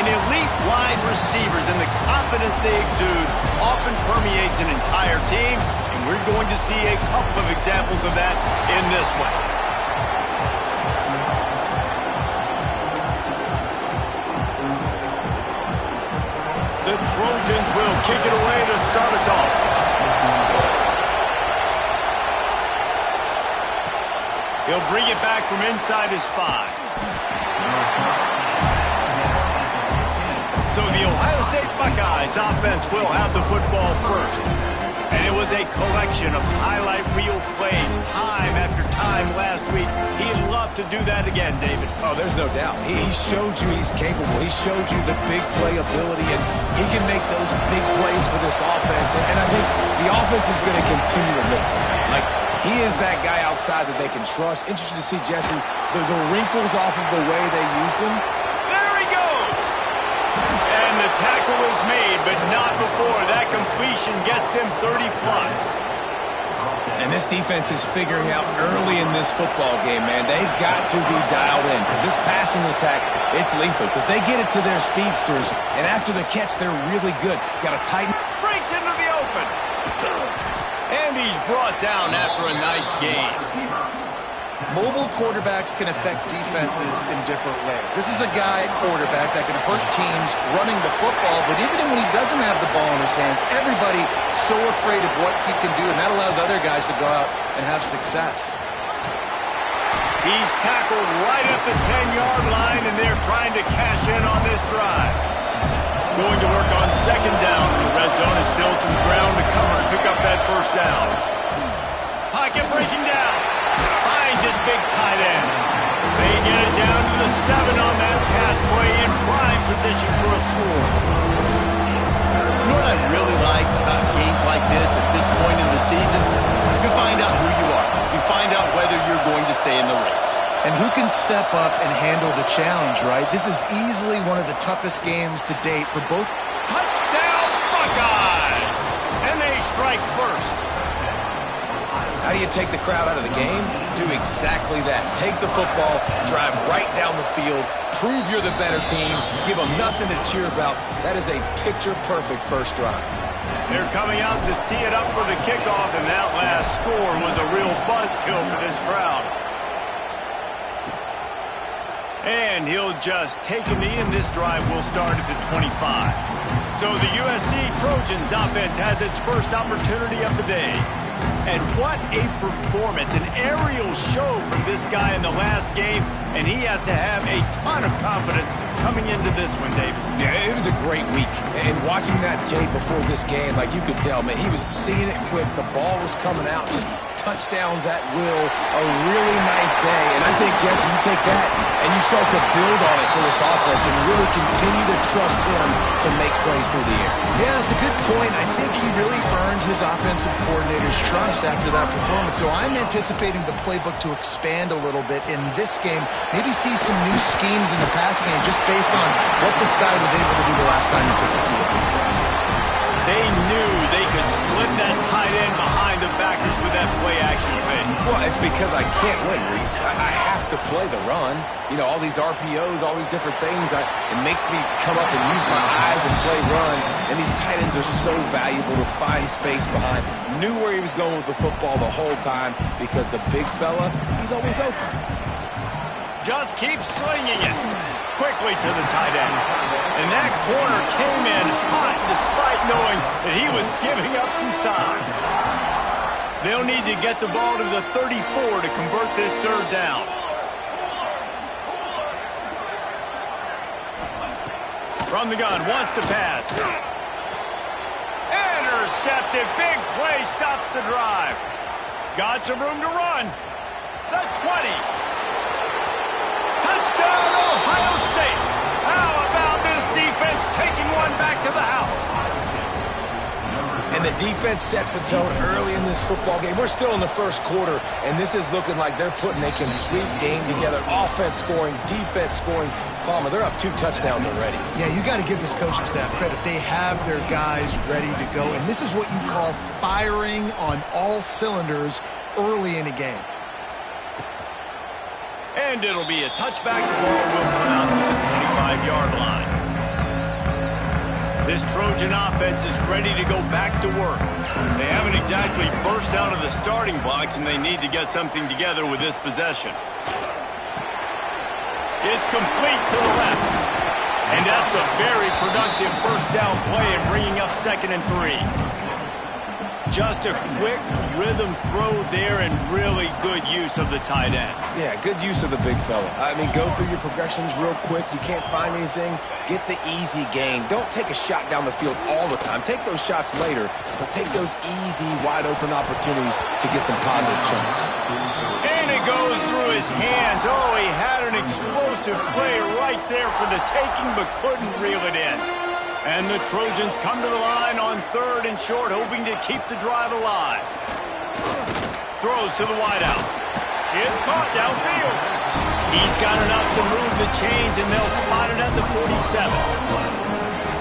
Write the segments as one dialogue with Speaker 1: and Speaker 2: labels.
Speaker 1: An elite wide receivers and the confidence they exude often permeates an entire team, and we're going to see a couple of examples of that in this one. The Trojans will kick it away to start us off. He'll bring it back from inside his 5. So the Ohio State Buckeyes offense will have the football first. And it was a collection of highlight reel plays time after time last week. He'd love to do that again, David.
Speaker 2: Oh, there's no doubt. He showed you he's capable. He showed you the big play ability, and he can make those big plays for this offense. And I think the offense is going to continue to look for him. Like, he is that guy outside that they can trust. Interested to see, Jesse, the wrinkles off of the way they used him.
Speaker 1: There he goes! And the tackle is made, but not before that completion gets them 30-plus.
Speaker 2: And this defense is figuring out early in this football game, man. They've got to be dialed in because this passing attack, it's lethal because they get it to their speedsters, and after the catch, they're really good. Got to tighten.
Speaker 1: Breaks into the open. And he's brought down after a nice gain.
Speaker 3: Mobile quarterbacks can affect defenses in different ways. This is a guy at quarterback that can hurt teams running the football, but even when he doesn't have the ball in his hands, everybody so afraid of what he can do, and that allows other guys to go out and have success.
Speaker 1: He's tackled right at the 10-yard line, and they're trying to cash in on this drive. Going to work on second down. The red zone is still some ground to cover to pick up that first down. Pocket breaking down. Finds his big tight end. They get it down to the 7 on that pass play in prime position for a score.
Speaker 4: You know what I really like about games like this at this point in the season? You find out who you are. You find out whether you're going to stay in the race.
Speaker 3: And who can step up and handle the challenge, right? This is easily one of the toughest games to date for both.
Speaker 1: Touchdown, Buckeyes! And they strike first.
Speaker 2: How do you take the crowd out of the game? Do exactly that. Take the football, drive right down the field, prove you're the better team, give them nothing to cheer about. That is a picture-perfect first drive.
Speaker 1: They're coming out to tee it up for the kickoff, and that last score was a real buzzkill for this crowd. And he'll just take a knee, and this drive will start at the 25. So the USC Trojans offense has its first opportunity of the day. And what a performance, an aerial show from this guy in the last game, and he has to have a ton of confidence coming into this one, David.
Speaker 2: Yeah, it was a great week. And watching that tape before this game, like you could tell, man, he was seeing it quick. The ball was coming out, just touchdowns at will. A really nice day. And I think, Jesse, you take that and you start to build on it for this offense and really continue to trust him to make plays through the air.
Speaker 3: Yeah, that's a good point. I think he really earned his offensive coordinator's trust after that performance. So I'm anticipating the playbook to expand a little bit in this game. Maybe see some new schemes in the passing game just based on what this guy was able to do the last time he took the field.
Speaker 1: They knew they could slip that tight end behind the backers with that play-action fake.
Speaker 2: Well, it's because I can't win, Reese. I have to play the run. You know, all these RPOs, all these different things. It makes me come up and use my eyes and play run. And these tight ends are so valuable to find space behind. Knew where he was going with the football the whole time because the big fella, he's always open.
Speaker 1: Just keep slinging it quickly to the tight end. And that corner came in hot despite knowing that he was giving up some size. They'll need to get the ball to the 34 to convert this third down. From the gun, wants to pass. Intercepted, big play, stops the drive. Got some room to run. The 20. Touchdown, Ohio State. How about this defense taking one back to the house?
Speaker 2: And the defense sets the tone early in this football game. We're still in the first quarter, and this is looking like they're putting a complete game together. Offense scoring, defense scoring. Palmer, they're up 2 touchdowns already.
Speaker 3: Yeah, you got to give this coaching staff credit. They have their guys ready to go, and this is what you call firing on all cylinders early in a game.
Speaker 1: And it'll be a touchback. The ball will come out to the 25-yard line. This Trojan offense is ready to go back to work. They haven't exactly burst out of the starting blocks, and they need to get something together with this possession. It's complete to the left. And that's a very productive first down play and bringing up 2nd and 3. Just a quick rhythm throw there and really good use of the tight end.
Speaker 2: Yeah, good use of the big fella. I mean, go through your progressions real quick. You can't find anything. Get the easy gain. Don't take a shot down the field all the time. Take those shots later, but take those easy, wide-open opportunities to get some positive chunks.
Speaker 1: And it goes through his hands. Oh, he had an explosive play right there for the taking, but couldn't reel it in. And the Trojans come to the line on 3rd and short, hoping to keep the drive alive. Throws to the wideout. It's caught downfield. He's got enough to move the chains, and they'll spot it at the 47.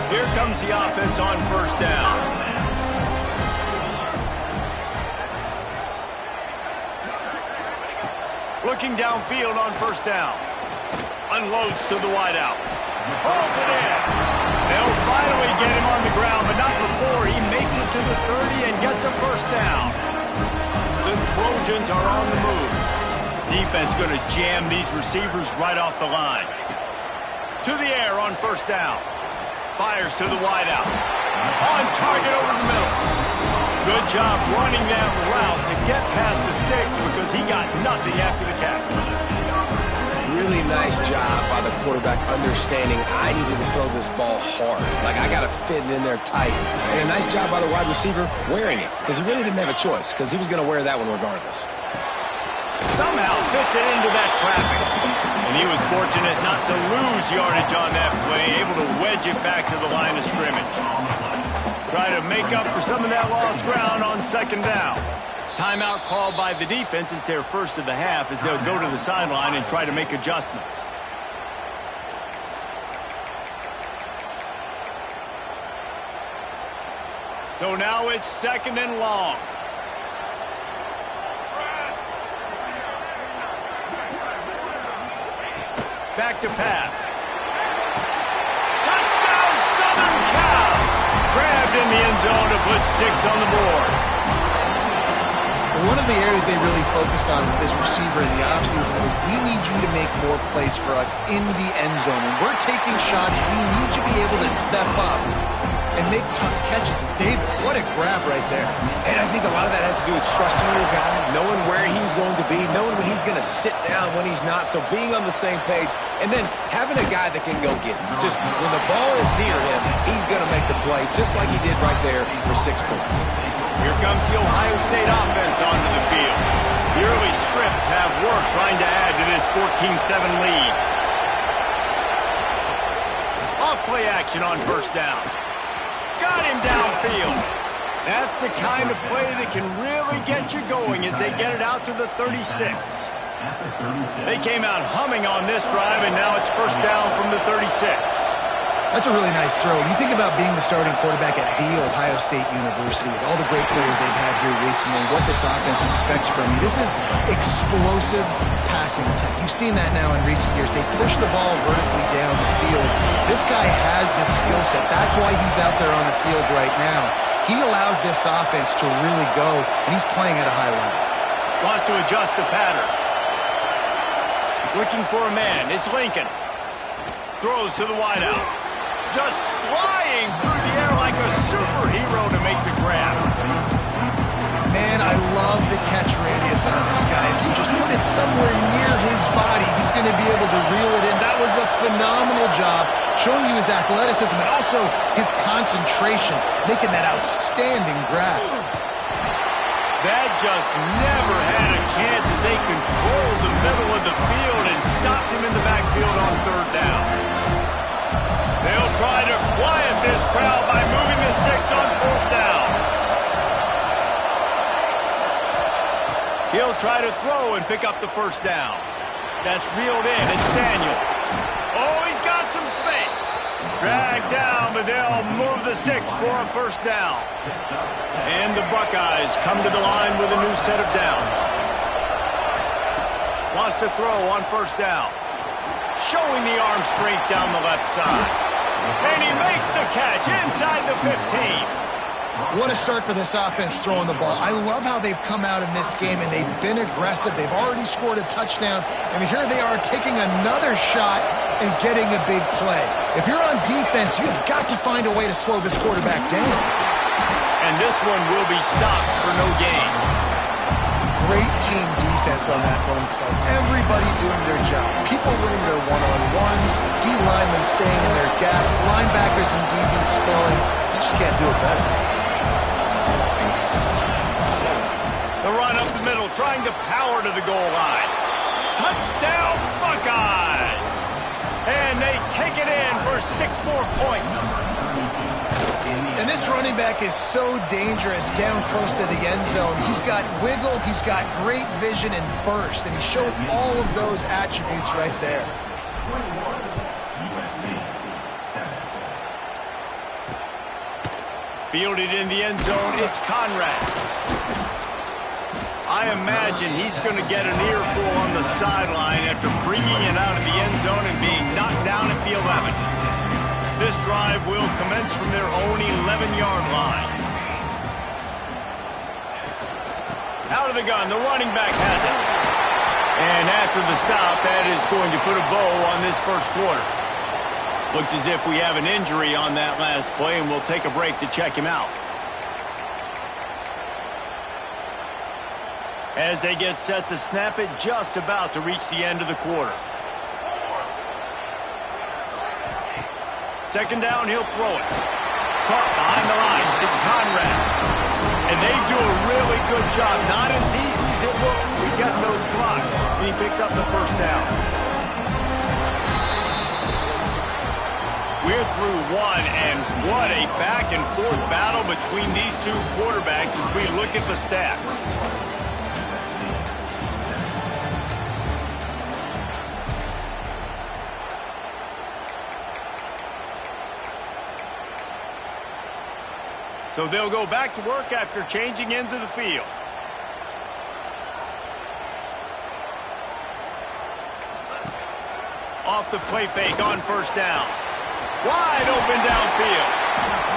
Speaker 1: Here comes the offense on 1st down. Looking downfield on 1st down. Unloads to the wideout. Pulls it in. They'll finally get him on the ground, but not before he makes it to the 30 and gets a 1st down. The Trojans are on the move. Defense going to jam these receivers right off the line. To the air on 1st down. Fires to the wideout. On target over the middle. Good job running that route to get past the sticks because he got nothing after the catch.
Speaker 2: Really nice job by the quarterback understanding I needed to throw this ball hard. Like, I got to fit it in there tight. And a nice job by the wide receiver wearing it because he really didn't have a choice because he was going to wear that one regardless.
Speaker 1: Somehow fits it into that traffic. And he was fortunate not to lose yardage on that play, able to wedge it back to the line of scrimmage. Try to make up for some of that lost ground on 2nd down. Timeout called by the defense. It's their first of the half as they'll go to the sideline and try to make adjustments. So now it's 2nd and long. Back to pass. Touchdown, Southern Cal! Grabbed in the end zone to put 6 on the board.
Speaker 3: One of the areas they really focused on with this receiver in the offseason was we need you to make more plays for us in the end zone. When we're taking shots, we need you to be able to step up and make tough catches. And David, what a grab right there.
Speaker 2: And I think a lot of that has to do with trusting your guy, knowing where he's going to be, knowing when he's going to sit down, when he's not. So being on the same page, and then having a guy that can go get him. Just when the ball is near him, he's going to make the play, just like he did right there for 6 points.
Speaker 1: Here comes the Ohio State offense onto the field. The early scripts have work trying to add to this 14-7 lead. Off play action on 1st down. Got him downfield. That's the kind of play that can really get you going as they get it out to the 36. They came out humming on this drive, and now it's 1st down from the 36.
Speaker 3: That's a really nice throw. When you think about being the starting quarterback at The Ohio State University with all the great players they've had here recently, what this offense expects from you, this is explosive passing attack. You've seen that now in recent years. They push the ball vertically down the field. This guy has this skill set. That's why he's out there on the field right now. He allows this offense to really go, and he's playing at a high level.
Speaker 1: Wants to adjust the pattern. Looking for a man. It's Lincoln. Throws to the wideout. Just flying through the air like a superhero to make the grab.
Speaker 3: Man, I love the catch radius on this guy. If you just put it somewhere near his body, he's going to be able to reel it in. That was a phenomenal job, showing you his athleticism and also his concentration, making that outstanding grab.
Speaker 1: That just never had a chance as they controlled the middle of the field and stopped him in the backfield on 3rd down. They'll try to quiet this crowd by moving the sticks on 4th down. He'll try to throw and pick up the 1st down. That's reeled in. It's Daniel. Oh, he's got some space. Dragged down, but they'll move the sticks for a 1st down. And the Buckeyes come to the line with a new set of downs. Wants to throw on 1st down. Showing the arm strength down the left side. And he makes the catch inside the 15.
Speaker 3: What a start for this offense throwing the ball. I love how they've come out in this game, and they've been aggressive. They've already scored a touchdown, and here they are taking another shot and getting a big play. If you're on defense, you've got to find a way to slow this quarterback down.
Speaker 1: And this one will be stopped for no gain.
Speaker 3: Great team defense on that run play. Everybody doing their job. People winning their one-on-ones, D-linemen staying in their gaps, linebackers and DBs filling. You just can't do it better.
Speaker 1: The run up the middle, trying to power to the goal line. Touchdown, Buckeyes! And they take it in for 6 more points.
Speaker 3: And this running back is so dangerous down close to the end zone. He's got wiggle, he's got great vision and burst, and he showed all of those attributes right there.
Speaker 1: Fielded in the end zone, it's Conrad. I imagine he's going to get an earful on the sideline after bringing it out of the end zone and being knocked down at the 11. This drive will commence from their own 11-yard line. Out of the gun, the running back has it. And after the stop, that is going to put a bow on this first quarter. Looks as if we have an injury on that last play, and we'll take a break to check him out. As they get set to snap it, just about to reach the end of the quarter. Second down, he'll throw it. Caught behind the line. It's Conrad. And they do a really good job. Not as easy as it looks to get those blocks. And he picks up the first down. We're through one, and what a back-and-forth battle between these two quarterbacks as we look at the stats. So they'll go back to work after changing into the field. Off the play fake on first down. Wide open downfield.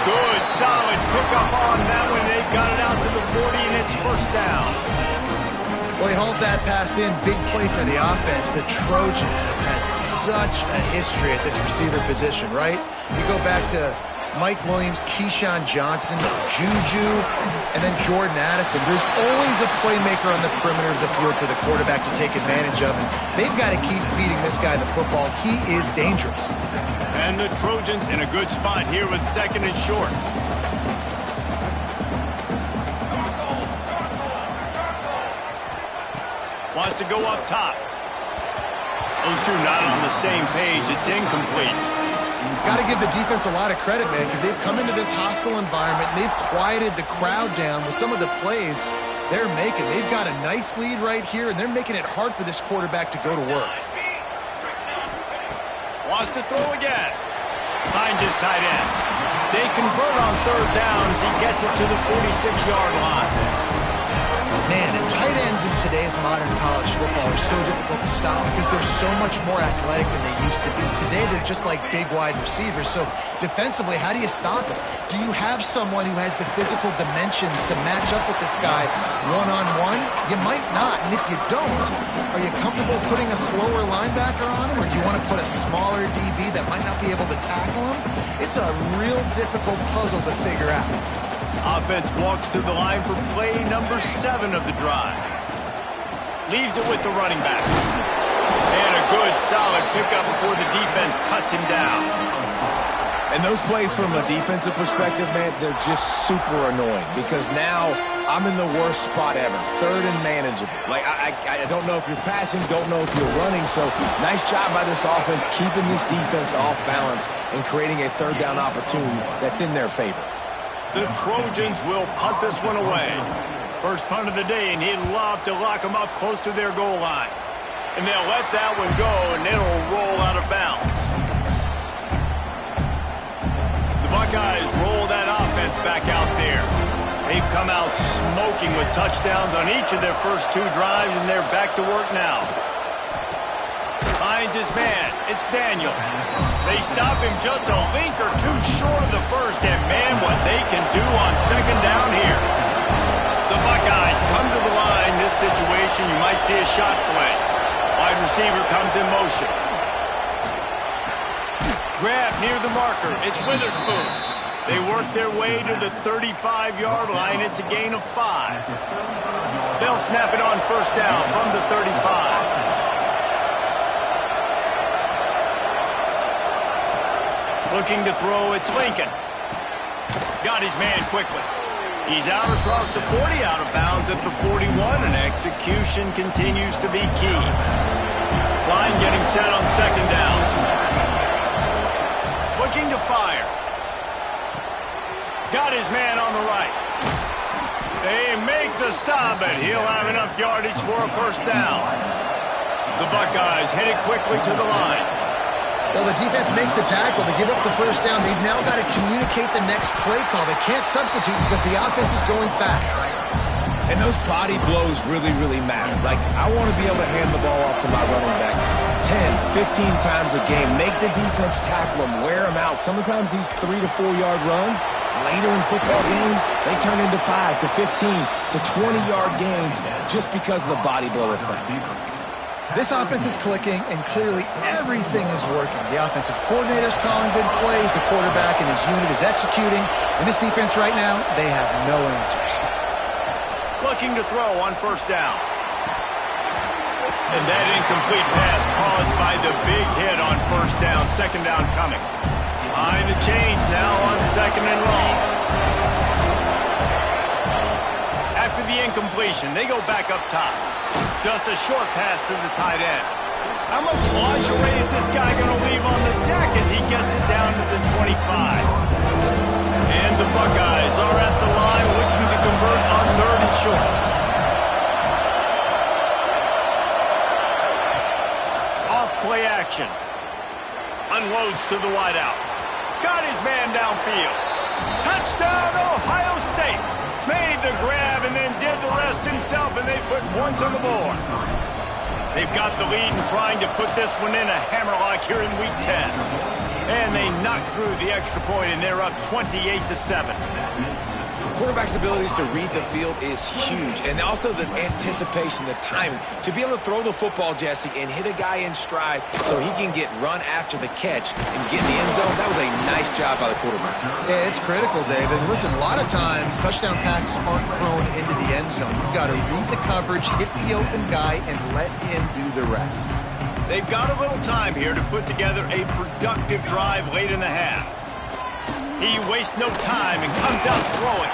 Speaker 1: Good, solid pickup on that one. They've got it out to the 40, and it's first down.
Speaker 3: Well, he hauls that pass in. Big play for the offense. The Trojans have had such a history at this receiver position, right? You go back to Mike Williams, Keyshawn Johnson, Juju, and then Jordan Addison. There's always a playmaker on the perimeter of the field for the quarterback to take advantage of, and they've got to keep feeding this guy the football. He is dangerous.
Speaker 1: And the Trojans in a good spot here with second and short. Wants to go up top. Those two not on the same page. It's incomplete.
Speaker 3: Got to give the defense a lot of credit, man, because they've come into this hostile environment, and they've quieted the crowd down with some of the plays they're making. They've got a nice lead right here, and they're making it hard for this quarterback to go to work.
Speaker 1: Wants to throw again. Finds his tight end. They convert on third down as he gets it to the 46-yard line.
Speaker 3: Man, and tight ends in today's modern college football are so difficult to stop because they're so much more athletic than they used to be. Today, they're just like big wide receivers. So defensively, how do you stop it? Do you have someone who has the physical dimensions to match up with this guy one-on-one? You might not. And if you don't, are you comfortable putting a slower linebacker on him? Or do you want to put a smaller DB that might not be able to tackle him? It's a real difficult puzzle to figure out.
Speaker 1: Offense walks to the line for play number 7 of the drive. Leaves it with the running back. And a good, solid pickup before the defense cuts him down.
Speaker 2: And those plays from a defensive perspective, man, they're just super annoying because now I'm in the worst spot ever. Third and manageable. Like, I don't know if you're passing, don't know if you're running. So nice job by this offense keeping this defense off balance and creating a third down opportunity that's in their favor.
Speaker 1: The Trojans will punt this one away. First punt of the day, and he'd love to lock them up close to their goal line. And they'll let that one go, and it'll roll out of bounds. The Buckeyes roll that offense back out there. They've come out smoking with touchdowns on each of their first 2 drives, and they're back to work now. Finds finds his man. It's Daniel. They stop him just a link or two short of the first, and man, what they can do on second down here. The Buckeyes come to the line. This situation, you might see a shot play. Wide receiver comes in motion. Grab near the marker. It's Witherspoon. They work their way to the 35-yard line. It's a gain of 5. They'll snap it on first down from the 35. Looking to throw, it's Lincoln. Got his man quickly. He's out across the 40, out of bounds at the 41, and execution continues to be key. Line getting set on second down. Looking to fire. Got his man on the right. They make the stop, but he'll have enough yardage for a first down. The Buckeyes headed quickly to the line.
Speaker 3: Well, the defense makes the tackle. They give up the first down. They've now got to communicate the next play call. They can't substitute because the offense is going fast.
Speaker 2: And those body blows really, really matter. Like, I want to be able to hand the ball off to my running back 10, 15 times a game. Make the defense tackle them, wear them out. Sometimes these 3 to 4 yard runs, later in football games, they turn into 5 to 15 to 20-yard gains just because of the body blow effect.
Speaker 3: This offense is clicking, and clearly everything is working. The offensive coordinator's calling good plays. The quarterback and his unit is executing. And this defense right now, they have no answers.
Speaker 1: Looking to throw on first down. And that incomplete pass caused by the big hit on first down. Second down coming. Behind the chains now on second and long. After the incompletion, they go back up top. Just a short pass to the tight end. How much lingerie is this guy going to leave on the deck as he gets it down to the 25? And the Buckeyes are at the line looking to convert on third and short. Off play action. Unloads to the wideout. Got his man downfield. Touchdown, Ohio State. Made the grab and then did the rest himself, and they put points on the board. They've got the lead and trying to put this one in a hammerlock here in Week 10. And they knock through the extra point, and they're up 28-7.
Speaker 2: Quarterback's abilities to read the field is huge, and also the anticipation, the timing. To be able to throw the football, Jesse, and hit a guy in stride so he can get run after the catch and get in the end zone, that was a nice job by the quarterback.
Speaker 3: Yeah, it's critical, Dave. And listen, a lot of times touchdown passes aren't thrown into the end zone. You've got to read the coverage, hit the open guy, and let him do the rest.
Speaker 1: They've got a little time here to put together a productive drive late in the half. He wastes no time and comes out throwing.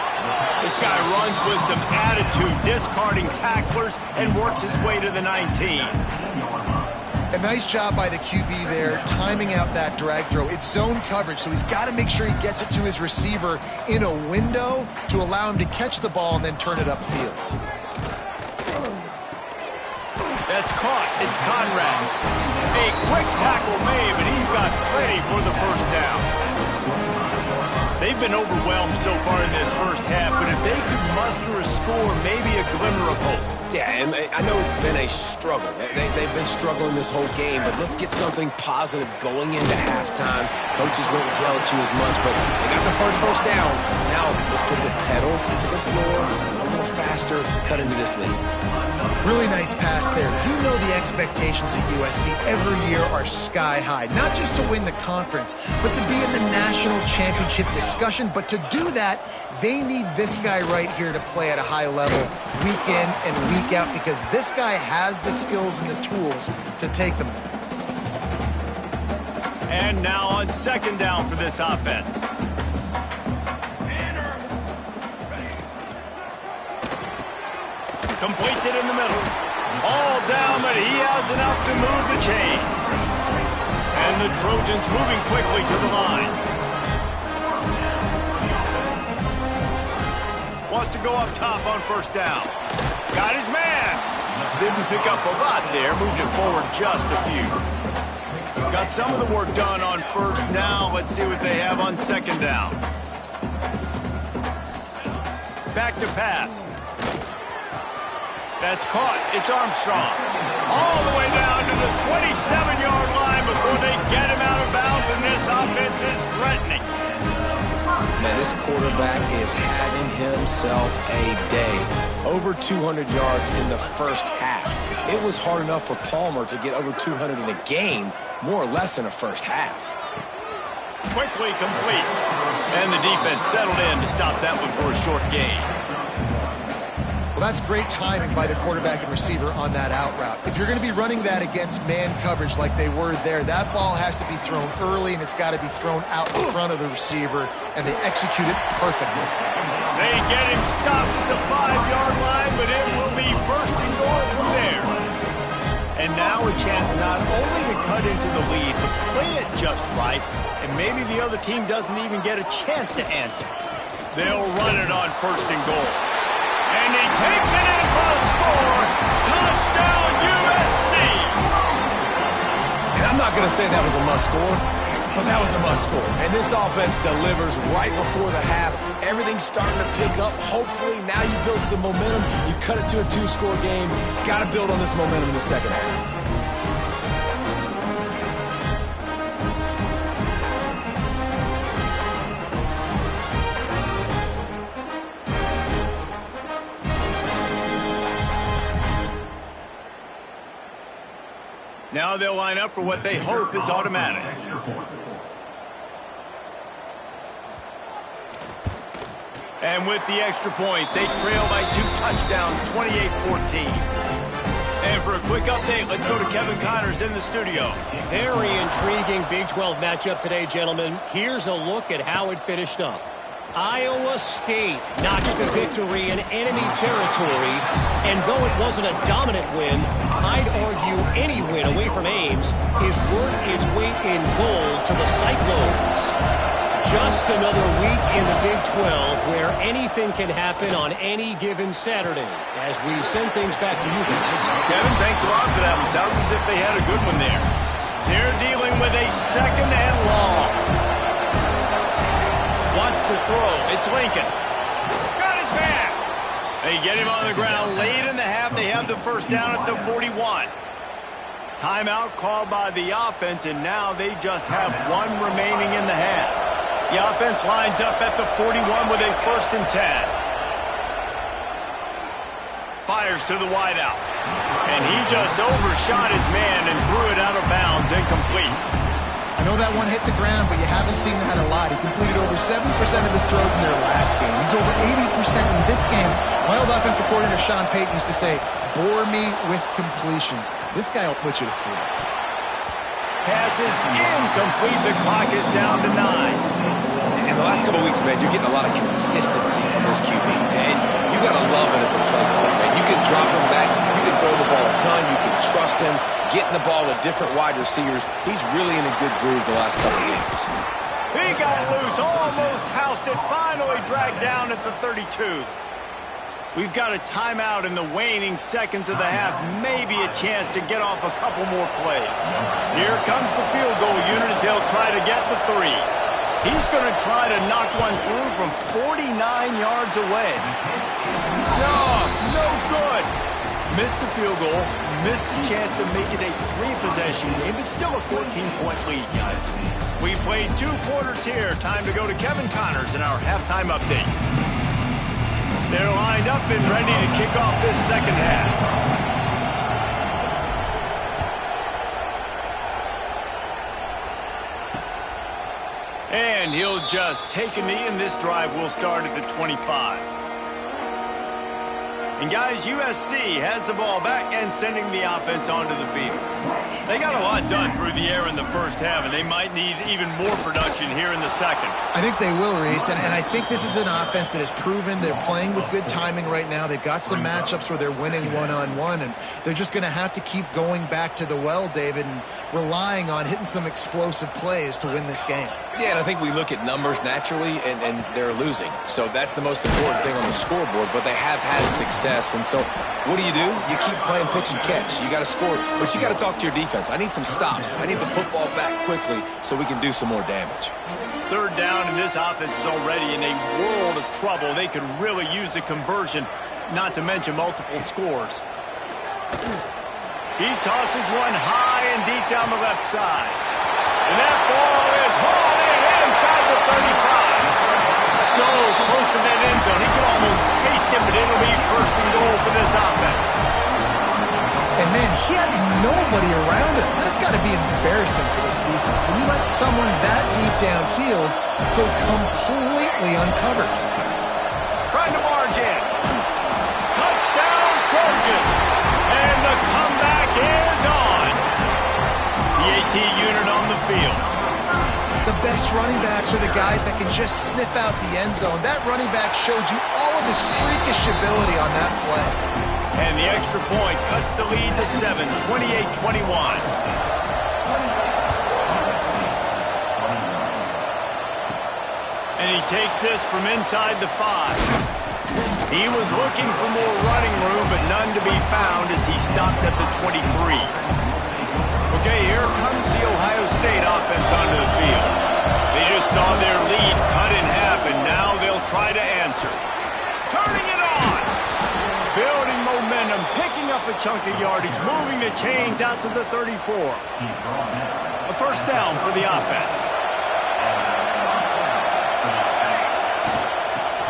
Speaker 1: This guy runs with some attitude, discarding tacklers, and works his way to the 19.
Speaker 3: A nice job by the QB there, timing out that drag throw. It's zone coverage, so he's got to make sure he gets it to his receiver in a window to allow him to catch the ball and then turn it upfield.
Speaker 1: That's caught. It's Conrad. A quick tackle made, but he's got plenty for the first down. They've been overwhelmed so far in this first half, but if they could muster a score, maybe a glimmer of hope.
Speaker 2: Yeah, and I know it's been a struggle. They've been struggling this whole game, but let's get something positive going into halftime. Coaches won't yell at you as much, but they got the first down. Now let's put the pedal to the floor, go a little faster, cut into this lead.
Speaker 3: Really nice pass there. You know the expectations at USC every year are sky high. Not just to win the conference, but to be in the national championship discussion. But to do that, they need this guy right here to play at a high level week in and week out, because this guy has the skills and the tools to take them there.
Speaker 1: And now on second down for this offense. Completes it in the middle. All down, but he has enough to move the chains. And the Trojans moving quickly to the line. Wants to go up top on first down. Got his man. Didn't pick up a lot there. Moved it forward just a few. Got some of the work done on first. Now let's see what they have on second down. Back to pass. That's caught. It's Armstrong. all the way down to the 27-yard line before they get him out of bounds, and this offense is threatening.
Speaker 2: Man, this quarterback is having himself a day. Over 200 yards in the first half. It was hard enough for Palmer to get over 200 in a game, more or less in a first half.
Speaker 1: Quickly complete. And the defense settled in to stop that one for a short gain.
Speaker 3: Well, that's great timing by the quarterback and receiver on that out route. If you're going to be running that against man coverage like they were there, that ball has to be thrown early, and it's got to be thrown out in front of the receiver, and they execute it perfectly.
Speaker 1: They get him stopped at the 5-yard line, but it will be first and goal from there. And now a chance not only to cut into the lead, but play it just right, and maybe the other team doesn't even get a chance to answer. They'll run it on first and goal. And he takes it in for a score. Touchdown, USC.
Speaker 2: And I'm not going to say that was a must score, but that was a must score. And this offense delivers right before the half. Everything's starting to pick up. Hopefully now you build some momentum. You cut it to a 2-score game. Got to build on this momentum in the second half.
Speaker 1: Now they'll line up for what they hope is automatic. And with the extra point, they trail by 2 touchdowns, 28-14. And for a quick update, let's go to Kevin Connors in the studio.
Speaker 5: Very intriguing Big 12 matchup today, gentlemen. Here's a look at how it finished up. Iowa State notched a victory in enemy territory, and though it wasn't a dominant win, I'd argue any win away from Ames is worth its weight in gold to the Cyclones. Just another week in the Big 12 where anything can happen on any given Saturday. As we send things back to you guys.
Speaker 1: Kevin, thanks a lot for that one. Sounds as if they had a good one there. They're dealing with a second and long. Wants to throw. It's Lincoln. Got his man. They get him on the ground late in the half. They have the first down at the 41. Timeout called by the offense, and now they just have one remaining in the half. The offense lines up at the 41 with a first and 10. Fires to the wideout. And he just overshot his man and threw it out of bounds, incomplete.
Speaker 3: I know that one hit the ground, but you haven't seen that a lot. He completed over 70% of his throws in their last game. He's over 80% in this game. My old offensive coordinator, Sean Payton, used to say, bore me with completions. This guy will put you to sleep.
Speaker 1: Pass is incomplete. The clock is down to 9.
Speaker 2: In the last couple of weeks, man, you're getting a lot of consistency from this QB. And you got to love it as a play caller, man. You can drop him back. You can throw the ball a ton. You can trust him. Getting the ball to different wide receivers. He's really in a good groove the last couple of games.
Speaker 1: He got loose, almost housed it, finally dragged down at the 32. We've got a timeout in the waning seconds of the half, maybe a chance to get off a couple more plays. Here comes the field goal unit as they'll try to get the 3. He's going to try to knock one through from 49 yards away. No good. Missed the field goal, missed the chance to make it a 3-possession game, but still a 14-point lead, guys. We played 2 quarters here. Time to go to Kevin Connors in our halftime update. They're lined up and ready to kick off this second half. And he'll just take a knee, and this drive will start at the 25. And guys, USC has the ball back and sending the offense onto the field. They got a lot done through the air in the first half, and they might need even more production here in the second.
Speaker 3: I think they will, Reese, and I think this is an offense that has proven they're playing with good timing right now. They've got some matchups where they're winning one-on-one, and they're just going to have to keep going back to the well, David, and relying on hitting some explosive plays to win this game.
Speaker 2: Yeah, and I think we look at numbers naturally, and they're losing. So that's the most important thing on the scoreboard, but they have had success. And so what do? You keep playing pitch and catch. You got to score, but you got to talk to your defense. I need some stops. I need the football back quickly so we can do some more damage.
Speaker 1: Third down, and this offense is already in a world of trouble. They could really use a conversion, not to mention multiple scores. He tosses one high and deep down the left side. And that ball is hauled in inside the 35. So close to that end zone, he can almost taste it, but it'll be first and goal for this offense.
Speaker 3: And, man, he had nobody around him. That has got to be embarrassing for this defense. When you let someone that deep downfield go completely uncovered.
Speaker 1: Trying to barge in. Touchdown, Trojans. And the comeback is on. The AT unit on the field.
Speaker 3: The best running backs are the guys that can just sniff out the end zone. That running back showed you all of his freakish ability on that play.
Speaker 1: And the extra point cuts the lead to 7, 28-21. And he takes this from inside the 5. He was looking for more running room, but none to be found as he stopped at the 23. Okay, here comes the Ohio State offense onto the field. They just saw their lead cut in half, and now they'll try to answer. Turning it on! Building momentum, picking up a chunk of yardage, moving the chains out to the 34. A first down for the offense.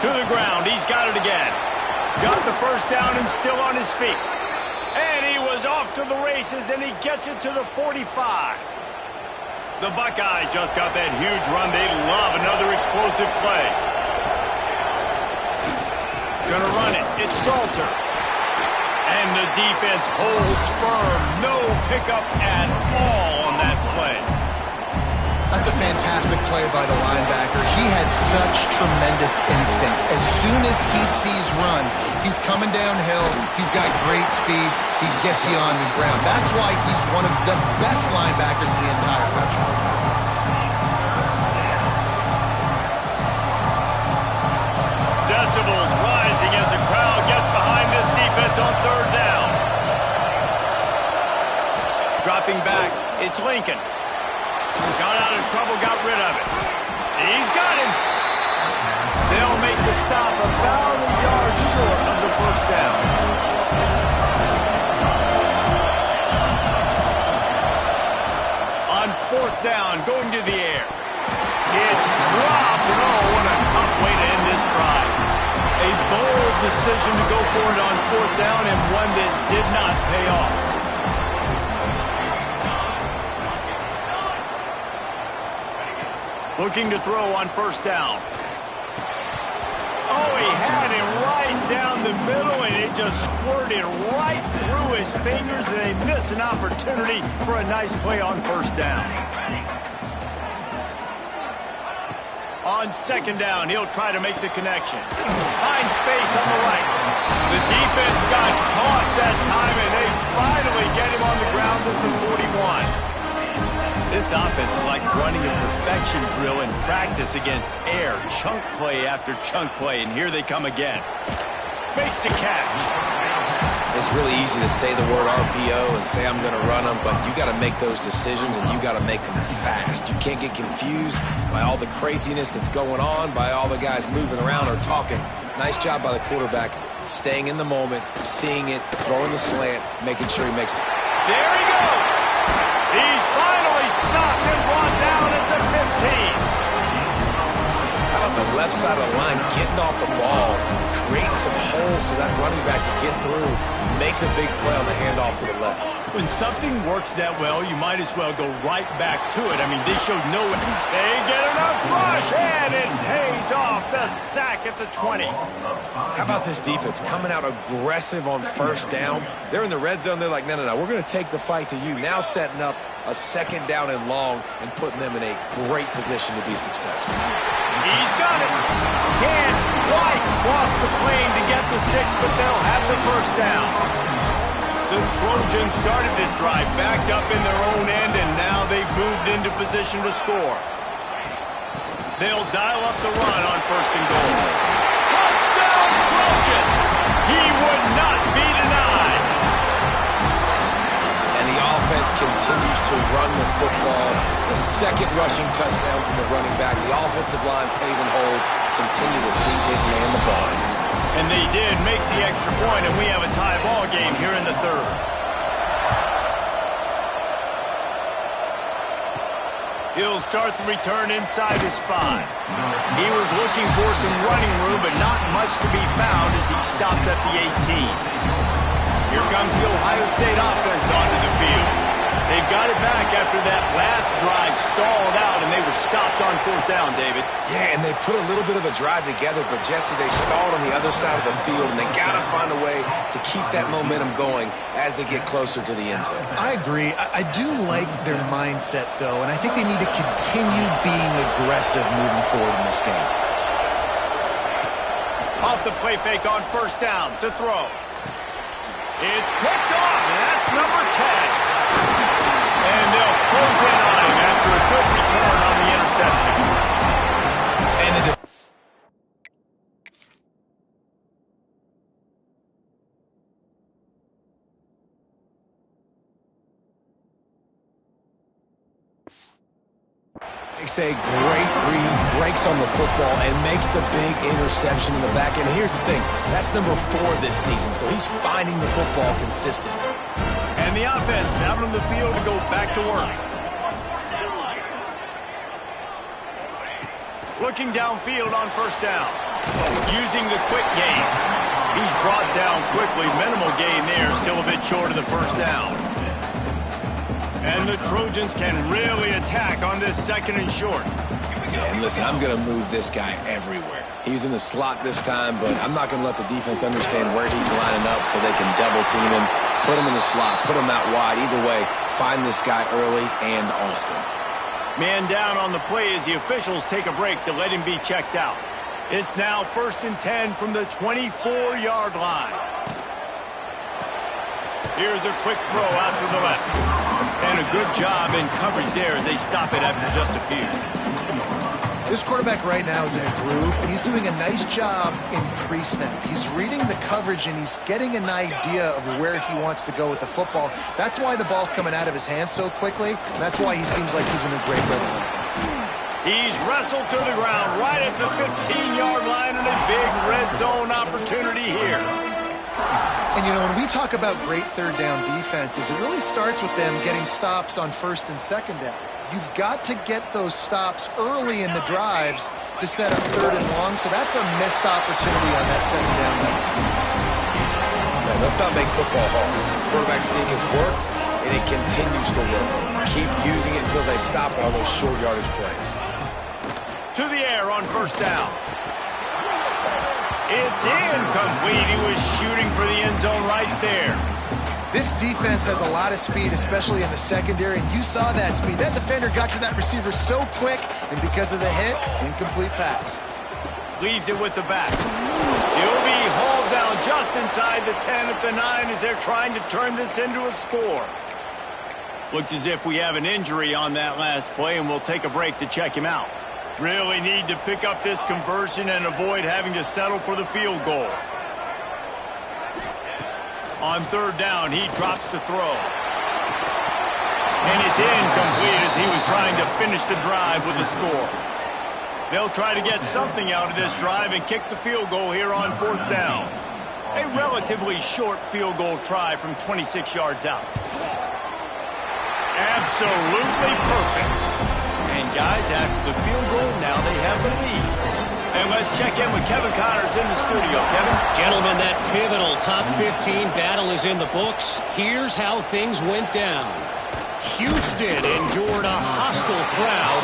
Speaker 1: To the ground, he's got it again. Got the first down and still on his feet. And he was off to the races, and he gets it to the 45. The Buckeyes just got that huge run. They love another explosive play. Gonna run it. It's Salter. And the defense holds firm. No pickup at all on that play.
Speaker 3: That's a fantastic play by the linebacker. He has such tremendous instincts. As soon as he sees run, he's coming downhill. He's got great speed. He gets you on the ground. That's why he's one of the best linebackers in the entire country.
Speaker 1: Decibels rising as the crowd gets behind this defense on third down. Dropping back, it's Lincoln. Got out of trouble, got rid of it. He's got him. They'll make the stop about a yard short of the first down. On fourth down, going to the air. It's dropped, and oh, what a tough way to end this drive. A bold decision to go for it on fourth down, and one that did not pay off. Looking to throw on first down. Oh, he had him right down the middle, and it just squirted right through his fingers, and they miss an opportunity for a nice play on first down. On second down, he'll try to make the connection. Finds space on the right. The defense got caught that time, and they finally get him on the ground at the 41. This offense is like running a perfection drill in practice against air. Chunk play after chunk play, and here they come again. Makes the catch.
Speaker 2: It's really easy to say the word RPO and say I'm going to run them, but you got to make those decisions, and you got to make them fast. You can't get confused by all the craziness that's going on, by all the guys moving around or talking. Nice job by the quarterback, staying in the moment, seeing it, throwing the slant, making sure he makes the...
Speaker 1: There he goes. He's finally stopped and brought down at the 15.
Speaker 2: How about the left side of the line getting off the ball, creating some holes so that running back to get through, make the big play on the handoff to the left.
Speaker 1: When something works that well, you might as well go right back to it. I mean, they showed no... They get enough rush, and it pays off the sack at the 20.
Speaker 2: How about this defense coming out aggressive on first down? They're in the red zone. They're like, no, we're going to take the fight to you. Now setting up a second down and long and putting them in a great position to be successful.
Speaker 1: He's got it. Can White cross the plane to get the 6, but they'll have the first down. The Trojans started this drive backed up in their own end, and now they've moved into position to score. They'll dial up the run on first and goal. Touchdown, Trojans! He would not be denied.
Speaker 2: And the offense continues to run the football. The second rushing touchdown from the running back. The offensive line paving holes, continue to feed this man the ball.
Speaker 1: And they did make the extra point, and we have a tie ball game here in the third. He'll start the return inside his 5. He was looking for some running room, but not much to be found as he stopped at the 18. Here comes the Ohio State offense onto the field. They've got it back after that last drive stalled out, and they were stopped on 4th down, David.
Speaker 2: Yeah, and they put a little bit of a drive together, but, Jesse, they stalled on the other side of the field, and they got to find a way to keep that momentum going as they get closer to the end zone.
Speaker 3: I agree. I do like their mindset, though, and I think they need to continue being aggressive moving forward in this game.
Speaker 1: Off the play fake on 1st down to throw. It's picked off, and that's number 10. And they'll close in on him after a good return on the interception.
Speaker 2: And the makes a great read, breaks on the football, and makes the big interception in the back end. Here's the thing, that's number 4 this season, so he's finding the football consistently.
Speaker 1: And the offense out on the field to go back to work. Looking downfield on 1st down. Using the quick game. He's brought down quickly. Minimal gain there. Still a bit short of the 1st down. And the Trojans can really attack on this 2nd and short.
Speaker 2: And listen, I'm going to move this guy everywhere. He's in the slot this time, but I'm not going to let the defense understand where he's lining up so they can double team him, put him in the slot, put him out wide. Either way, find this guy early and often.
Speaker 1: Man down on the play as the officials take a break to let him be checked out. It's now 1st and 10 from the 24-yard line. Here's a quick throw out to the left. And a good job in coverage there as they stop it after just a few.
Speaker 3: This quarterback right now is in a groove, and he's doing a nice job in pre-snap. He's reading the coverage, and he's getting an idea of where he wants to go with the football. That's why the ball's coming out of his hands so quickly, and that's why he seems like he's in a great rhythm.
Speaker 1: He's wrestled to the ground right at the 15-yard line, and a big red zone opportunity here.
Speaker 3: And, you know, when we talk about great 3rd down defenses, it really starts with them getting stops on 1st and 2nd down. You've got to get those stops early in the drives to set up 3rd and long, so that's a missed opportunity on that 2nd down by this defense.
Speaker 2: Man, let's not make football hard. Quarterback sneak has worked, and it continues to work. Keep using it until they stop all those short yardage plays.
Speaker 1: To the air on 1st down. It's incomplete. He was shooting for the end zone right there.
Speaker 3: This defense has a lot of speed, especially in the secondary, and you saw that speed. That defender got to that receiver so quick, and because of the hit, incomplete pass.
Speaker 1: Leaves it with the back. He'll be hauled down just inside the 10 at the 9 as they're trying to turn this into a score. Looks as if we have an injury on that last play, and we'll take a break to check him out. Really need to pick up this conversion and avoid having to settle for the field goal. On 3rd down, he drops to throw. And it's incomplete as he was trying to finish the drive with a score. They'll try to get something out of this drive and kick the field goal here on 4th down. A relatively short field goal try from 26 yards out. Absolutely perfect. And guys, after the field goal, now they have the lead. And let's check in with Kevin Connors in the studio. Kevin?
Speaker 5: Gentlemen, that pivotal top 15 battle is in the books. Here's how things went down. Houston endured a hostile crowd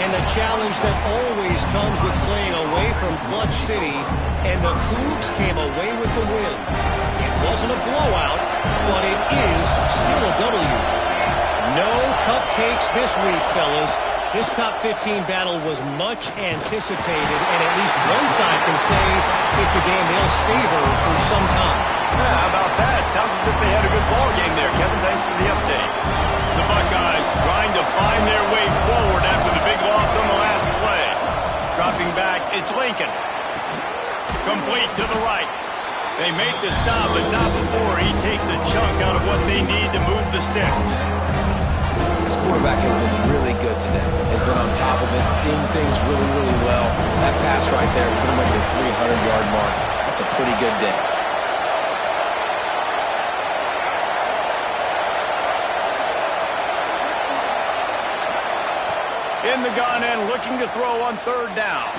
Speaker 5: and the challenge that always comes with playing away from Clutch City, and the Cougs came away with the win. It wasn't a blowout, but it is still a W. No cupcakes this week, fellas. This top 15 battle was much anticipated, and at least one side can say it's a game they'll savor for some time.
Speaker 1: Yeah, how about that? Sounds as if they had a good ball game there, Kevin. Thanks for the update. The Buckeyes trying to find their way forward after the big loss on the last play. Dropping back, it's Lincoln. Complete to the right. They make the stop, but not before he takes a chunk out of what they need to move the sticks.
Speaker 2: This quarterback has been really good today. Has been on top of it, seeing things really, really well. That pass right there put him over the 300-yard mark. That's a pretty good day.
Speaker 1: in the gun and looking to throw on third down.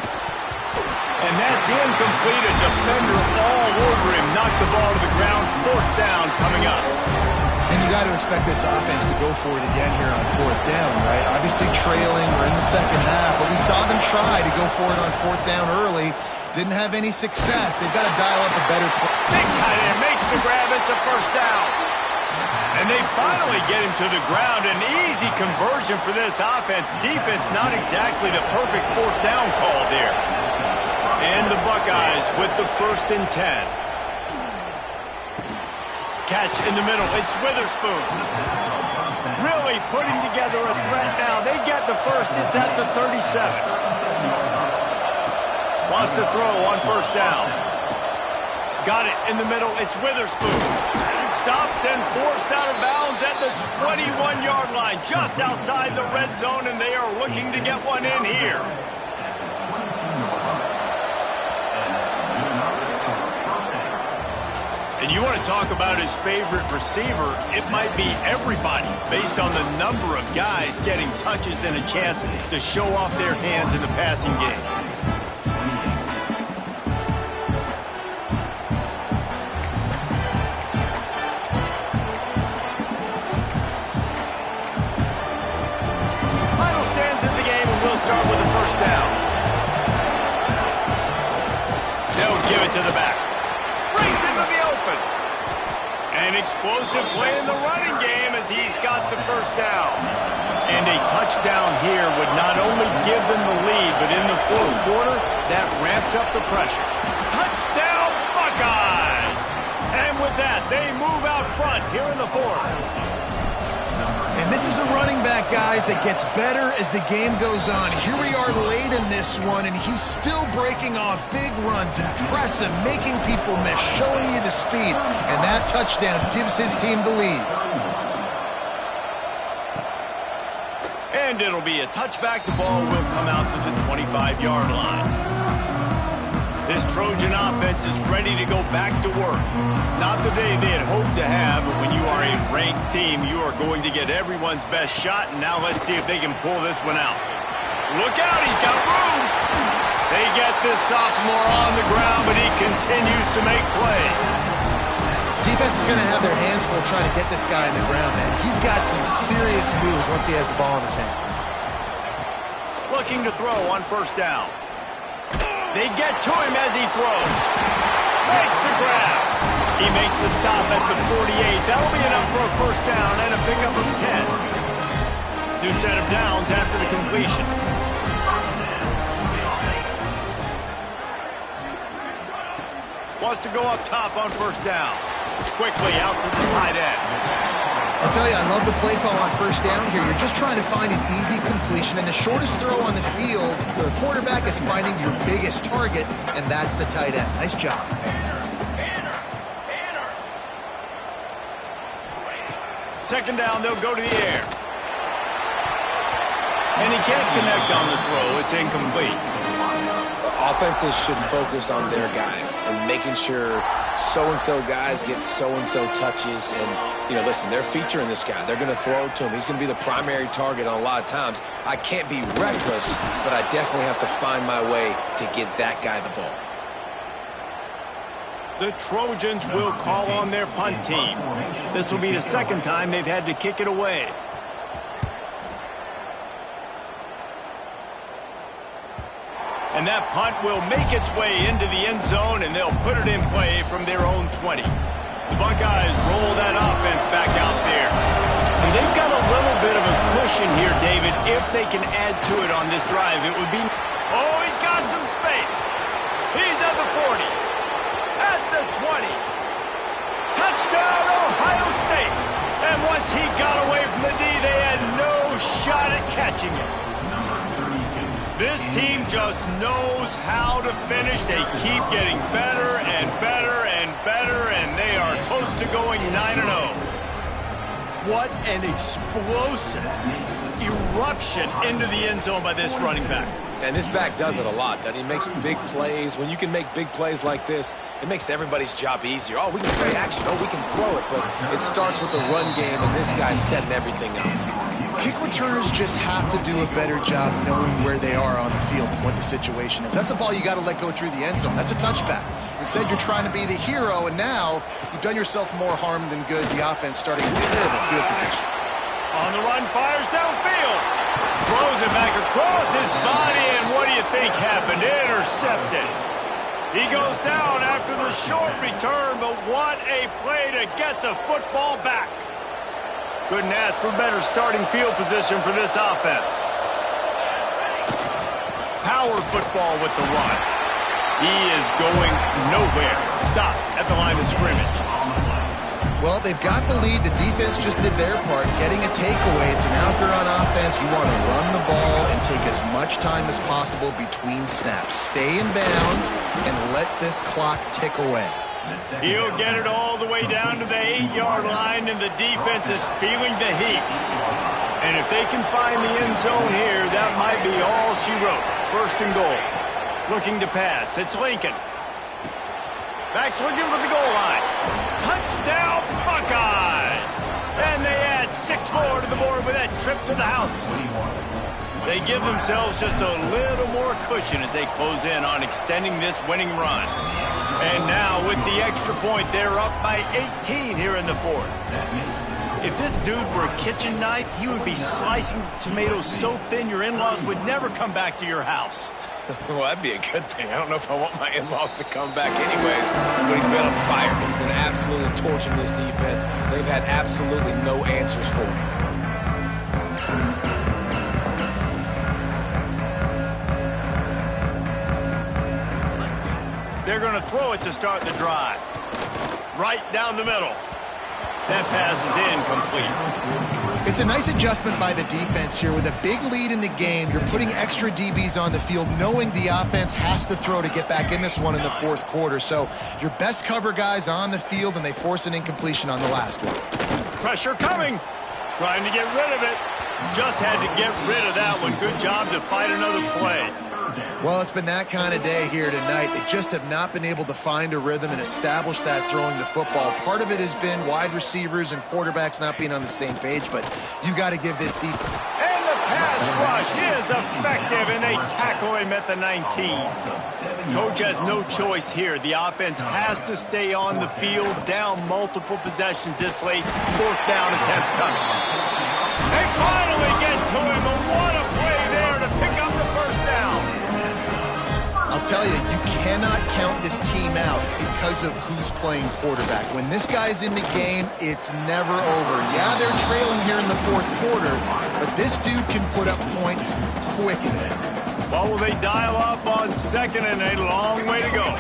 Speaker 1: And that's incomplete. A defender all over him. Knocked the ball to the ground. Fourth down coming up.
Speaker 3: And you got to expect this offense to go for it again here on fourth down, right? Obviously trailing. We're in the second half, but we saw them try to go for it on fourth down early. Didn't have any success. They've got to dial up a better play.
Speaker 1: Big tight end makes the grab. It's a first down. And they finally get him to the ground. An easy conversion for this offense. Defense not exactly the perfect fourth down call there. And the Buckeyes with the 1st and 10. Catch in the middle. It's Witherspoon. Really putting together a threat now. They get the first. It's at the 37. Wants to throw on first down. Got it in the middle. It's Witherspoon. Stopped and forced out of bounds at the 21-yard line. Just outside the red zone, and they are looking to get one in here. And you want to talk about his favorite receiver, it might be everybody based on the number of guys getting touches and a chance to show off their hands in the passing game. Final stands in the game, and we'll start with a first down. They'll give it to the back. Brings into the open. An explosive play in the running game as he's got the first down. And a touchdown here would not only give them the lead, but in the fourth quarter, that ramps up the pressure. Touchdown, Buckeyes! And with that, they move out front here in the fourth.
Speaker 3: And this is a running back, guys, that gets better as the game goes on. Here we are late in this one, and he's still breaking off big runs, impressive, making people miss, showing you the speed. And that touchdown gives his team the lead.
Speaker 1: And it'll be a touchback. The ball will come out to the 25-yard line. This Trojan offense is ready to go back to work. Not the day they had hoped to have, but when you are a ranked team, you are going to get everyone's best shot, and now let's see if they can pull this one out. Look out, he's got room. They get this sophomore on the ground, but he continues to make plays.
Speaker 3: Defense is going to have their hands full trying to get this guy on the ground, man. He's got some serious moves once he has the ball in his hands.
Speaker 1: Looking to throw on first down. They get to him as he throws. Makes the grab. He makes the stop at the 48. That'll be enough for a first down and a pickup of 10. New set of downs after the completion. Wants to go up top on first down. Quickly out to the tight end.
Speaker 3: I'll tell you, I love the play call on first down here. You're just trying to find an easy completion, and the shortest throw on the field, the quarterback is finding your biggest target, and that's the tight end. Nice job.
Speaker 1: Second down, they'll go to the air. And he can't connect on the throw. It's incomplete.
Speaker 2: Offenses should focus on their guys and making sure so-and-so guys get so-and-so touches. And, you know, listen, they're featuring this guy. They're going to throw it to him. He's going to be the primary target on a lot of times. I can't be reckless, but I definitely have to find my way to get that guy the ball.
Speaker 1: The Trojans will call on their punt team. This will be the second time they've had to kick it away. And that punt will make its way into the end zone, and they'll put it in play from their own 20. The Buckeyes roll that offense back out there. And they've got a little bit of a cushion here, David, if they can add to it on this drive. It would be... Oh, he's got some space. He's at the 40. At the 20. Touchdown, Ohio State. And once he got away from the D, they had no shot at catching it. This team just knows how to finish. They keep getting better and better and better, and they are close to going 9-0. What an explosive eruption into the end zone by this running back.
Speaker 2: And this back does it a lot. That he makes big plays. When you can make big plays like this, it makes everybody's job easier. Oh, we can play action. Oh, we can throw it. But it starts with the run game, and this guy's setting everything up.
Speaker 3: kick returners just have to do a better job knowing where they are on the field and what the situation is. That's a ball you got to let go through the end zone. That's a touchback. Instead, you're trying to be the hero, and now you've done yourself more harm than good. The offense starting to get terrible field position.
Speaker 1: On the run, fires downfield. Throws it back across his body, and what do you think happened? Intercepted. He goes down after the short return, but what a play to get the football back. Couldn't ask for better starting field position for this offense. Power football with the run. He is going nowhere. Stop at the line of scrimmage.
Speaker 3: Well, they've got the lead. The defense just did their part, getting a takeaway. So now if they're on offense, you want to run the ball and take as much time as possible between snaps. Stay in bounds and let this clock tick away.
Speaker 1: He'll get it all the way down to the 8-yard line, and the defense is feeling the heat. And if they can find the end zone here, that might be all she wrote. First and goal. Looking to pass. It's Lincoln. Back's looking for the goal line. Touchdown, Buckeyes! And they add 6 more to the board with that trip to the house. They give themselves just a little more cushion as they close in on extending this winning run. And now, with the extra point, they're up by 18 here in the fourth. If this dude were a kitchen knife, he would be slicing tomatoes so thin your in-laws would never come back to your house.
Speaker 2: Well, that'd be a good thing. I don't know if I want my in-laws to come back anyways, but he's been on fire. He's been absolutely torching this defense. They've had absolutely no answers for him.
Speaker 1: They're going to throw it to start the drive. Right down the middle. That pass is incomplete.
Speaker 3: It's a nice adjustment by the defense here. With a big lead in the game, you're putting extra DBs on the field, knowing the offense has to throw to get back in this one in the fourth quarter. So your best cover guys on the field, and they force an incompletion on the last one.
Speaker 1: Pressure coming. Trying to get rid of it. Just had to get rid of that one. Good job to fight another play.
Speaker 3: Well, it's been that kind of day here tonight. They just have not been able to find a rhythm and establish that throwing the football. Part of it has been wide receivers and quarterbacks not being on the same page, but you got to give this defense.
Speaker 1: And the pass rush is effective, and they tackle him at the 19. Coach has no choice here. The offense has to stay on the field, down multiple possessions this late. Fourth down attempt coming. They finally get to him, but what a play there to pick up the first down.
Speaker 3: I'll tell you, you cannot count this team out because of who's playing quarterback. When this guy's in the game, it's never over. Yeah, they're trailing here in the fourth quarter, but this dude can put up points quickly.
Speaker 1: Well, will they dial up on second and a long way to go?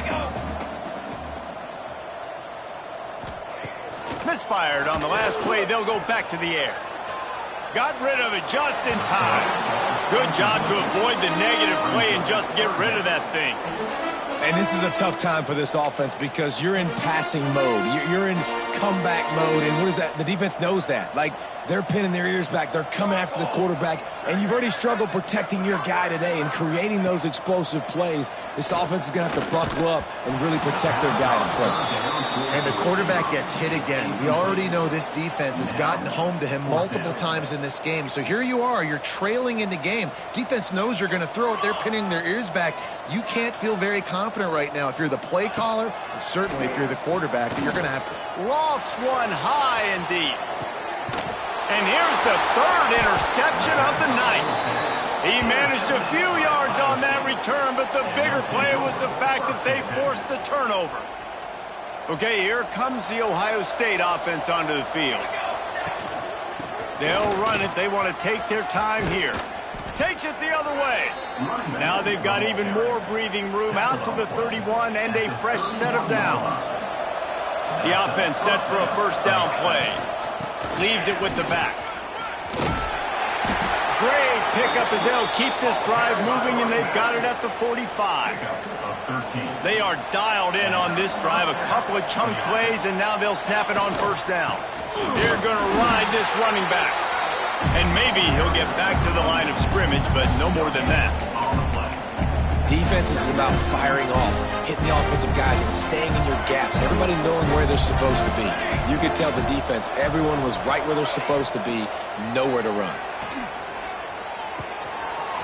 Speaker 1: Misfired on the last play. They'll go back to the air. Got rid of it just in time. Good job to avoid the negative play and just get rid of that thing.
Speaker 2: And this is a tough time for this offense because you're in passing mode. You're in comeback mode, and where's that? The defense knows that. Like, they're pinning their ears back. They're coming after the quarterback, and you've already struggled protecting your guy today and creating those explosive plays. This offense is going to have to buckle up and really protect their guy in front.
Speaker 3: And the quarterback gets hit again. We already know this defense has gotten home to him multiple times in this game. So here you are. You're trailing in the game. Defense knows you're going to throw it. They're pinning their ears back. You can't feel very confident right now if you're the play caller, and certainly if you're the quarterback, that you're going to have to.
Speaker 1: Lofts one high and deep. And here's the third interception of the night. He managed a few yards on that return, but the bigger play was the fact that they forced the turnover. Okay, here comes the Ohio State offense onto the field. They'll run it. They want to take their time here. Takes it the other way. Now they've got even more breathing room out to the 31 and a fresh set of downs. The offense set for a first down play. Leaves it with the back. Great pickup as they'll keep this drive moving, and they've got it at the 45. They are dialed in on this drive. A couple of chunk plays, and now they'll snap it on first down. They're going to ride this running back. And maybe he'll get back to the line of scrimmage, but no more than that.
Speaker 2: Defense is about firing off, hitting the offensive guys, and staying in your gaps. Everybody knowing where they're supposed to be. You could tell the defense, everyone was right where they're supposed to be, nowhere to run.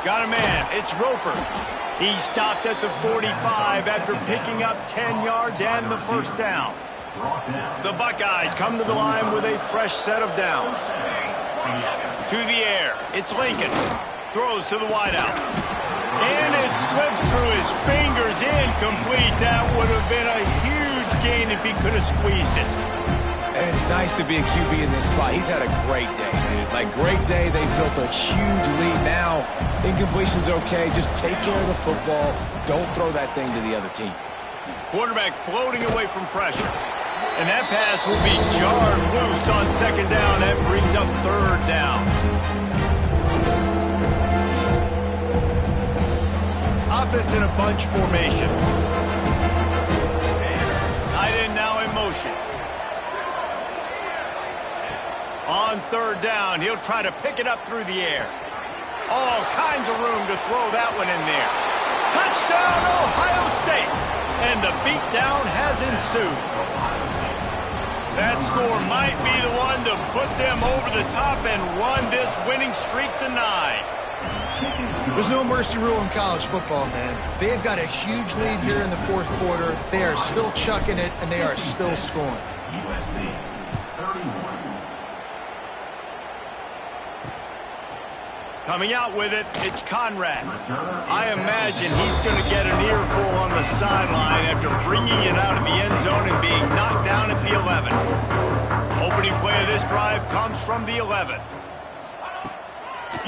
Speaker 1: Got a man. It's Roper. He stopped at the 45 after picking up 10 yards and the first down. The Buckeyes come to the line with a fresh set of downs. To the air. It's Lincoln. Throws to the wideout. And it slips through his fingers. Incomplete. That would have been a huge gain if he could have squeezed it.
Speaker 2: And it's nice to be a QB in this spot. He's had a great day, dude. Like, great day. They've built a huge lead. Now, incompletion's okay. Just take care of the football. Don't throw that thing to the other team.
Speaker 1: Quarterback floating away from pressure. And that pass will be jarred loose on second down. That brings up third down. Offense in a bunch formation. Tight end now in motion. On third down, he'll try to pick it up through the air. All kinds of room to throw that one in there. Touchdown, Ohio State! And the beatdown has ensued. That score might be the one to put them over the top and run this winning streak to 9.
Speaker 3: There's no mercy rule in college football, man. They've got a huge lead here in the fourth quarter. They are still chucking it, and they are still scoring.
Speaker 1: Coming out with it, it's Conrad. I imagine he's going to get an earful on the sideline after bringing it out of the end zone and being knocked down at the 11. Opening play of this drive comes from the 11.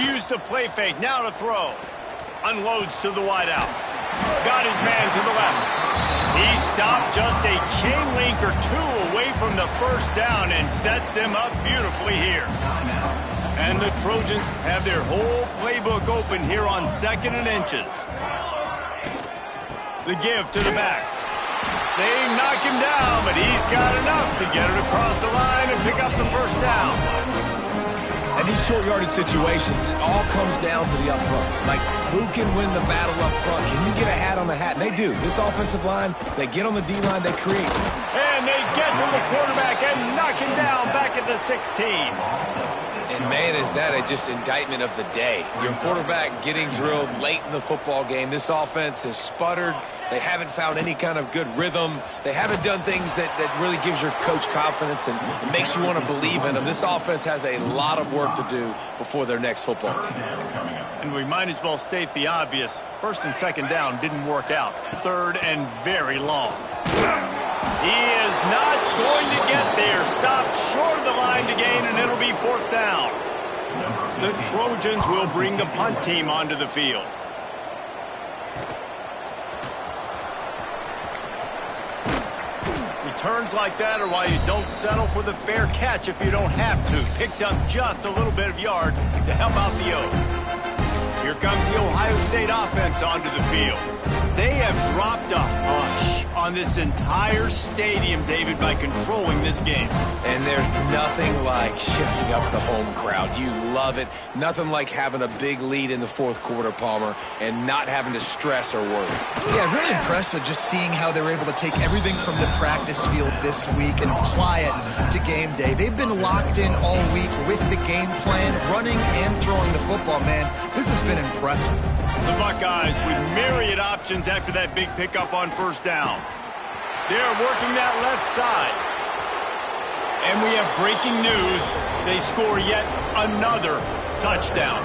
Speaker 1: Used the play fake, now to throw. Unloads to the wideout. Got his man to the left. He stopped just a chain link or two away from the first down and sets them up beautifully here. And the Trojans have their whole playbook open here on 2nd and inches. The give to the back. They knock him down, but he's got enough to get it across the line and pick up the first down.
Speaker 2: And these short yardage situations, it all comes down to the up front. Like, who can win the battle up front? Can you get a hat on the hat? And they do. This offensive line, they get on the D-line, they create.
Speaker 1: And they get to the quarterback and knock him down back at the 16.
Speaker 2: And, man, is that just indictment of the day. Your quarterback getting drilled late in the football game. This offense has sputtered. They haven't found any kind of good rhythm. They haven't done things that really gives your coach confidence and it makes you want to believe in them. This offense has a lot of work to do before their next football game.
Speaker 1: And we might as well state the obvious. 1st and 2nd down didn't work out. 3rd and very long. He is not going to get there. Stopped short of the line to gain, and it'll be 4th down. The Trojans will bring the punt team onto the field. Returns like that are why you don't settle for the fair catch if you don't have to. Picks up just a little bit of yards to help out the O's. Here comes the Ohio State offense onto the field. They have dropped a hush on this entire stadium, David, by controlling this game.
Speaker 2: And there's nothing like shutting up the home crowd. You love it. Nothing like having a big lead in the fourth quarter, Palmer, and not having to stress or worry.
Speaker 3: Yeah, really impressive just seeing how they were able to take everything from the practice field this week and apply it to game day. They've been locked in all week with the game plan, running and throwing the football, man. This has been impressive.
Speaker 1: The Buckeyes with myriad options after that big pickup on first down. They're working that left side. And we have breaking news. They score yet another touchdown.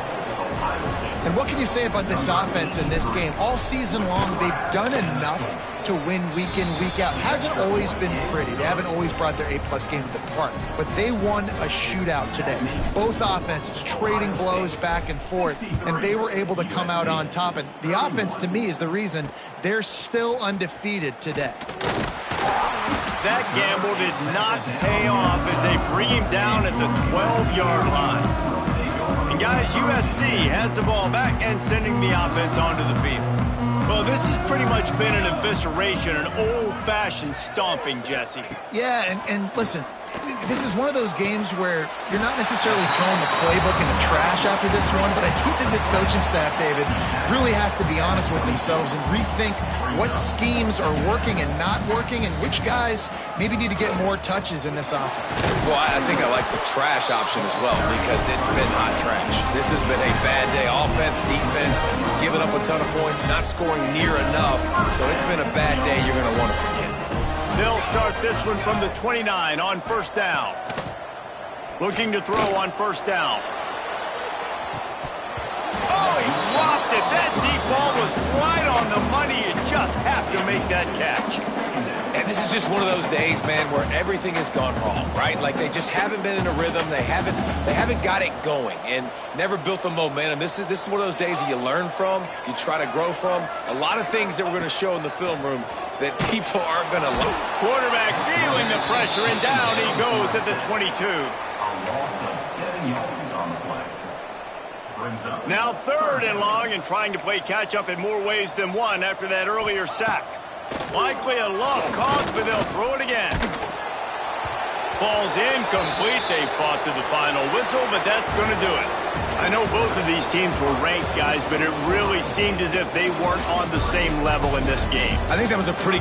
Speaker 3: And what can you say about this offense in this game? All season long, they've done enough to win week in, week out. Hasn't always been pretty. They haven't always brought their A-plus game to the park. But they won a shootout today. Both offenses trading blows back and forth, and they were able to come out on top. And the offense, to me, is the reason they're still undefeated today.
Speaker 1: That gamble did not pay off as they bring him down at the 12-yard line. And guys, USC has the ball back and sending the offense onto the field. Well, this has pretty much been an evisceration, an old-fashioned stomping, Jesse.
Speaker 3: Yeah, and listen, this is one of those games where you're not necessarily throwing the playbook in the trash after this one, but I do think this coaching staff, David, really has to be honest with themselves and rethink what schemes are working and not working and which guys maybe need to get more touches in this offense.
Speaker 2: Well, I think I like the trash option as well because it's been hot trash. This has been a bad day. Offense, defense, giving up a ton of points, not scoring near enough. So it's been a bad day you're going to want to forget.
Speaker 1: They'll start this one from the 29 on first down. Looking to throw on first down. Oh, he dropped it. That deep ball was right on the money. You just have to make that catch.
Speaker 2: And this is just one of those days, man, where everything has gone wrong, right? Like they just haven't been in a rhythm. They haven't got it going and never built the momentum. This is one of those days that you learn from, you try to grow from. A lot of things that we're going to show in the film room that people aren't going to like.
Speaker 1: Quarterback feeling the pressure, and down he goes at the 22. Now third and long, and trying to play catch-up in more ways than one after that earlier sack. Likely a lost cause, but they'll throw it again. Ball's incomplete. They fought to the final whistle, but that's going to do it. I know both of these teams were ranked, guys, but it really seemed as if they weren't on the same level in this game.
Speaker 2: I think that was a pretty